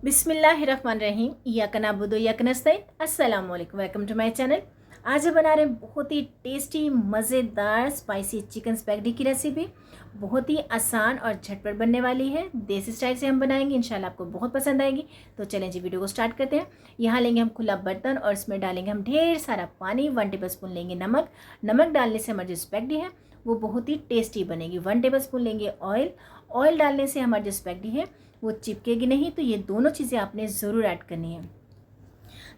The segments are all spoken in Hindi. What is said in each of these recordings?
बिस्मिल्लाहिर्रहमानिर्रहीम इय्याका नअबुदु व इय्याका नस्तईन। अस्सलाम वालेकुम, वेलकम टू माय चैनल। आज हम बना रहे हैं बहुत ही टेस्टी मज़ेदार स्पाइसी चिकन स्पैगेटी की रेसिपी। बहुत ही आसान और झटपट बनने वाली है। देसी स्टाइल से हम बनाएंगे, इंशाल्लाह आपको बहुत पसंद आएगी। तो चलें जी, वीडियो को स्टार्ट करते हैं। यहाँ लेंगे हम खुला बर्तन और इसमें डालेंगे हम ढेर सारा पानी। 1 टेबल स्पून लेंगे नमक। नमक डालने से हमारी जो स्पैगेटी है वो बहुत ही टेस्टी बनेगी। 1 टेबल स्पून लेंगे ऑयल। ऑयल डालने से हमारी जो स्पैगेटी है वो चिपकेगी नहीं, तो ये दोनों चीज़ें आपने ज़रूर ऐड करनी है।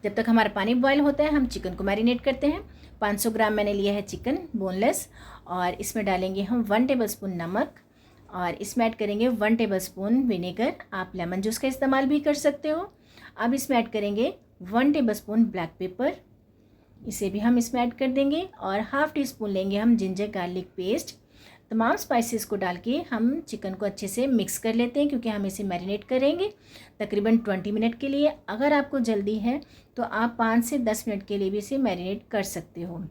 जब तक हमारा पानी बॉयल होता है हम चिकन को मैरिनेट करते हैं। 500 ग्राम मैंने लिया है चिकन बोनलेस, और इसमें डालेंगे हम 1 टेबल स्पून नमक, और इसमें ऐड करेंगे 1 टेबल स्पून विनेगर। आप लेमन जूस का इस्तेमाल भी कर सकते हो। अब इसमें ऐड करेंगे 1 टेबल स्पून ब्लैक पेपर, इसे भी हम इसमें ऐड कर देंगे। और हाफ़ टी स्पून लेंगे हम जिंजर गार्लिक पेस्ट। तमाम स्पाइसेस को डाल के हम चिकन को अच्छे से मिक्स कर लेते हैं, क्योंकि हम इसे मैरिनेट करेंगे तकरीबन 20 मिनट के लिए। अगर आपको जल्दी है तो आप 5 से 10 मिनट के लिए भी इसे मैरिनेट कर सकते हो।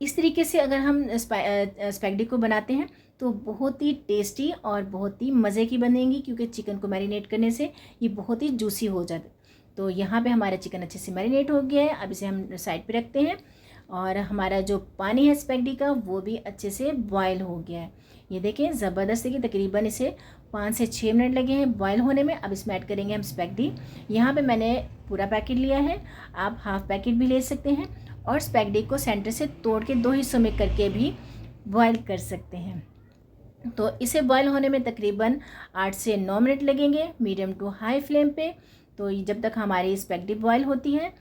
इस तरीके से अगर हम स्पैगेटी को बनाते हैं तो बहुत ही टेस्टी और बहुत ही मज़े की बनेंगी, क्योंकि चिकन को मैरिनेट करने से ये बहुत ही जूसी हो जाता है। तो यहाँ पे हमारा चिकन अच्छे से मैरिनेट हो गया है। अब इसे हम साइड पे रखते हैं, और हमारा जो पानी है स्पैगेटी का वो भी अच्छे से बॉयल हो गया है। ये देखें ज़बरदस्त, देखिए तकरीबन इसे 5 से 6 मिनट लगे हैं बॉयल होने में। अब इसमें ऐड करेंगे हम स्पैगेटी। यहाँ पे मैंने पूरा पैकेट लिया है, आप हाफ़ पैकेट भी ले सकते हैं। और स्पैगेटी को सेंटर से तोड़ के 2 हिस्सों में करके भी बॉयल कर सकते हैं। तो इसे बॉयल होने में तकरीबन 8 से 9 मिनट लगेंगे मीडियम टू हाई फ्लेम पे। तो जब तक हमारी स्पैगेटी बॉयल होती है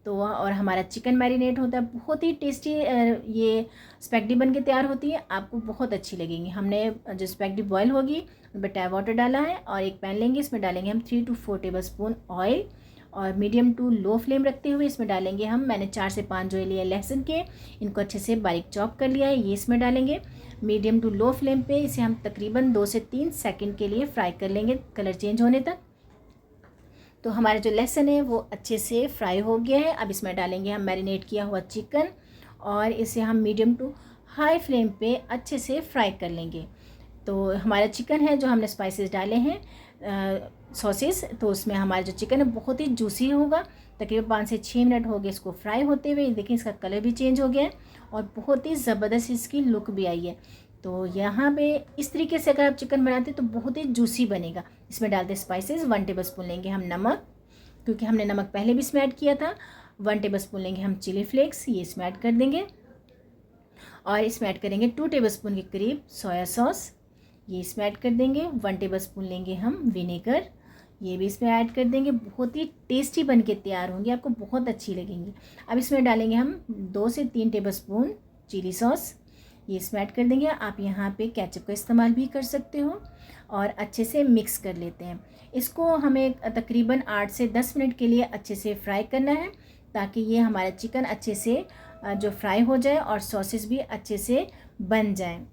तो और हमारा चिकन मैरिनेट होता है, बहुत ही टेस्टी ये स्पैगेटी बन के तैयार होती है, आपको बहुत अच्छी लगेंगी। हमने जो स्पैगेटी बॉयल होगी उसमें टैप वाटर डाला है, और एक पैन लेंगे, इसमें डालेंगे हम 3 to 4 टेबल स्पून ऑयल, और मीडियम टू लो फ्लेम रखते हुए इसमें डालेंगे मैंने 4 से 5 जो लिए लहसुन के, इनको अच्छे से बारीक चॉप कर लिया है, ये इसमें डालेंगे। मीडियम टू लो फ्लेम पे इसे हम तकरीबन 2 से 3 सेकंड के लिए फ्राई कर लेंगे, कलर चेंज होने तक। तो हमारा जो लहसुन है वो अच्छे से फ्राई हो गया है। अब इसमें डालेंगे हम मैरिनेट किया हुआ चिकन, और इसे हम मीडियम टू हाई फ्लेम पे अच्छे से फ्राई कर लेंगे। तो हमारा चिकन है जो हमने स्पाइसेस डाले हैं सॉसेस, तो उसमें हमारा जो चिकन है बहुत ही जूसी होगा। तकरीबन 5 से 6 मिनट हो गए इसको फ्राई होते हुए। देखिए इसका कलर भी चेंज हो गया है, और बहुत ही ज़बरदस्त इसकी लुक भी आई है। तो यहाँ पे इस तरीके से अगर आप चिकन बनाते हैं तो बहुत ही जूसी बनेगा। इसमें डालते स्पाइसेस 1 टेबल स्पून लेंगे हम नमक, क्योंकि हमने नमक पहले भी इसमें ऐड किया था। 1 टेबल स्पून लेंगे हम चिली फ्लेक्स, ये इसमें ऐड कर देंगे। और इसमें ऐड करेंगे 2 टेबल स्पून के करीब सोया सॉस, ये इसमें ऐड कर देंगे। 1 टेबल स्पून लेंगे हम विनेगर, ये भी इसमें ऐड कर देंगे। बहुत ही टेस्टी बन के तैयार होंगी, आपको बहुत अच्छी लगेंगी। अब इसमें डालेंगे हम 2 से 3 टेबल स्पून चिली सॉस, ये इसमें ऐड कर देंगे। आप यहाँ पे केचप का इस्तेमाल भी कर सकते हो, और अच्छे से मिक्स कर लेते हैं। इसको हमें तकरीबन 8 से 10 मिनट के लिए अच्छे से फ्राई करना है, ताकि ये हमारा चिकन अच्छे से जो फ्राई हो जाए और सॉसेस भी अच्छे से बन जाए,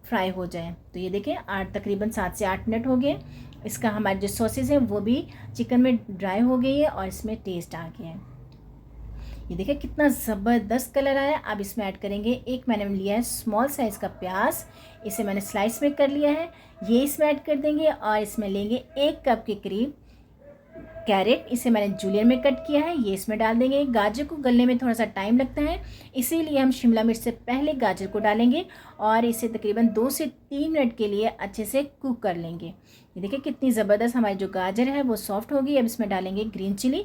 फ्राई हो जाए। तो ये देखें तकरीबन 7 से 8 मिनट हो गए। इसका हमारे जो सॉसेस हैं वो भी चिकन में ड्राई हो गई है, और इसमें टेस्ट आ गया है। ये देखिए कितना ज़बरदस्त कलर आया। अब इसमें ऐड करेंगे, एक मैंने लिया है स्मॉल साइज़ का प्याज, इसे मैंने स्लाइस में कर लिया है, ये इसमें ऐड कर देंगे। और इसमें लेंगे 1 कप के करीब कैरेट, इसे मैंने जूलियन में कट किया है, ये इसमें डाल देंगे। गाजर को गलने में थोड़ा सा टाइम लगता है, इसीलिए हम शिमला मिर्च से पहले गाजर को डालेंगे, और इसे तकरीबन 2 से 3 मिनट के लिए अच्छे से कुक कर लेंगे। ये देखिए कितनी ज़बरदस्त हमारी जो गाजर है वो सॉफ्ट होगी। अब इसमें डालेंगे ग्रीन चिली,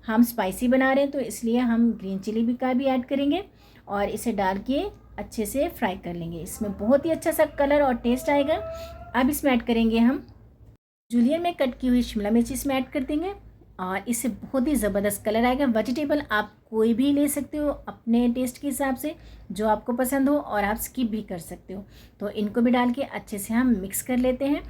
हम स्पाइसी बना रहे हैं तो इसलिए हम ग्रीन चिली भी ऐड करेंगे, और इसे डाल के अच्छे से फ्राई कर लेंगे। इसमें बहुत ही अच्छा सा कलर और टेस्ट आएगा। अब इसमें ऐड करेंगे हम जूलियन में कट की हुई शिमला मिर्च, इसमें ऐड कर देंगे, और इससे बहुत ही ज़बरदस्त कलर आएगा। वेजिटेबल आप कोई भी ले सकते हो अपने टेस्ट के हिसाब से, जो आपको पसंद हो, और आप स्किप भी कर सकते हो। तो इनको भी डाल के अच्छे से हम मिक्स कर लेते हैं।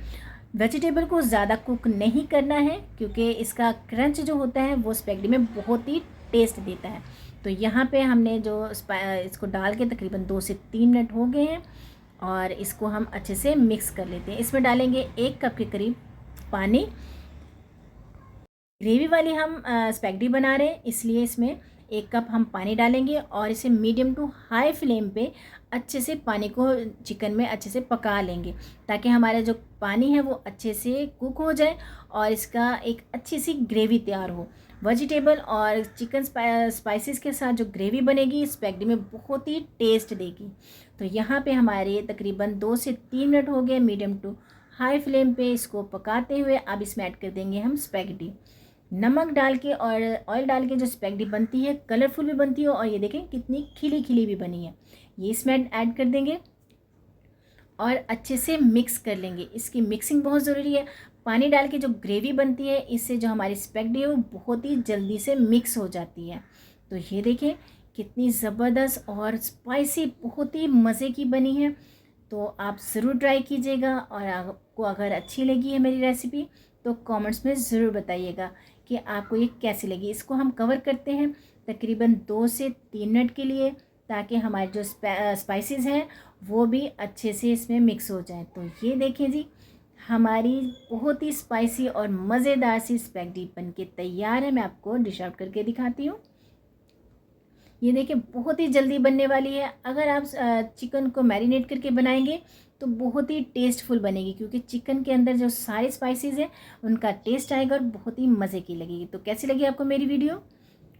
वेजिटेबल को ज़्यादा कुक नहीं करना है, क्योंकि इसका क्रंच जो होता है वो स्पैगेटी में बहुत ही टेस्ट देता है। तो यहाँ पे हमने जो इसको डाल के तकरीबन 2 से 3 मिनट हो गए हैं, और इसको हम अच्छे से मिक्स कर लेते हैं। इसमें डालेंगे 1 कप के करीब पानी। ग्रेवी वाली हम स्पैगेटी बना रहे हैं, इसलिए इसमें 1 कप हम पानी डालेंगे और इसे मीडियम टू हाई फ्लेम पे अच्छे से पानी को चिकन में अच्छे से पका लेंगे, ताकि हमारा जो पानी है वो अच्छे से कुक हो जाए और इसका एक अच्छी सी ग्रेवी तैयार हो। वेजिटेबल और चिकन स्पाइसेस के साथ जो ग्रेवी बनेगी स्पैगेटी में बहुत ही टेस्ट देगी। तो यहाँ पे हमारे तकरीबन 2 से 3 मिनट हो गए मीडियम टू हाई फ्लेम पे इसको पकाते हुए। अब इसमें ऐड कर देंगे हम स्पैगेटी। नमक डाल के और ऑयल डाल के जो स्पैगेटी बनती है कलरफुल भी बनती है और ये देखें कितनी खिली खिली भी बनी है। ये इसमें ऐड कर देंगे और अच्छे से मिक्स कर लेंगे। इसकी मिक्सिंग बहुत ज़रूरी है। पानी डाल के जो ग्रेवी बनती है इससे जो हमारी स्पैगेटी है वो बहुत ही जल्दी से मिक्स हो जाती है। तो ये देखें कितनी ज़बरदस्त और स्पाइसी बहुत ही मज़े की बनी है। तो आप ज़रूर ट्राई कीजिएगा और आपको अगर अच्छी लगी है मेरी रेसिपी तो कमेंट्स में ज़रूर बताइएगा कि आपको ये कैसी लगी। इसको हम कवर करते हैं तकरीबन 2 से 3 मिनट के लिए, ताकि हमारे जो स्पाइसेस हैं वो भी अच्छे से इसमें मिक्स हो जाए। तो ये देखें जी, हमारी बहुत ही स्पाइसी और मज़ेदार सी स्पैगेटी बन के तैयार है। मैं आपको डिश आउट करके दिखाती हूँ। ये देखिए बहुत ही जल्दी बनने वाली है। अगर आप चिकन को मैरिनेट करके बनाएंगे तो बहुत ही टेस्टफुल बनेगी, क्योंकि चिकन के अंदर जो सारे स्पाइसेस हैं उनका टेस्ट आएगा और बहुत ही मज़े की लगेगी। तो कैसी लगी आपको मेरी वीडियो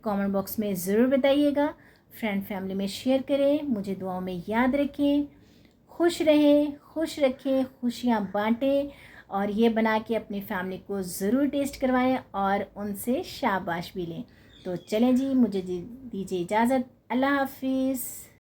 कमेंट बॉक्स में ज़रूर बताइएगा। फ्रेंड फैमिली में शेयर करें, मुझे दुआओं में याद रखें। खुश रहें, खुश रखें, खुशियाँ बांटें और ये बना के अपनी फैमिली को ज़रूर टेस्ट करवाएं और उनसे शाबाश भी लें। तो चलें जी, मुझे दीजिए इजाज़त। अल्लाह हाफिज़।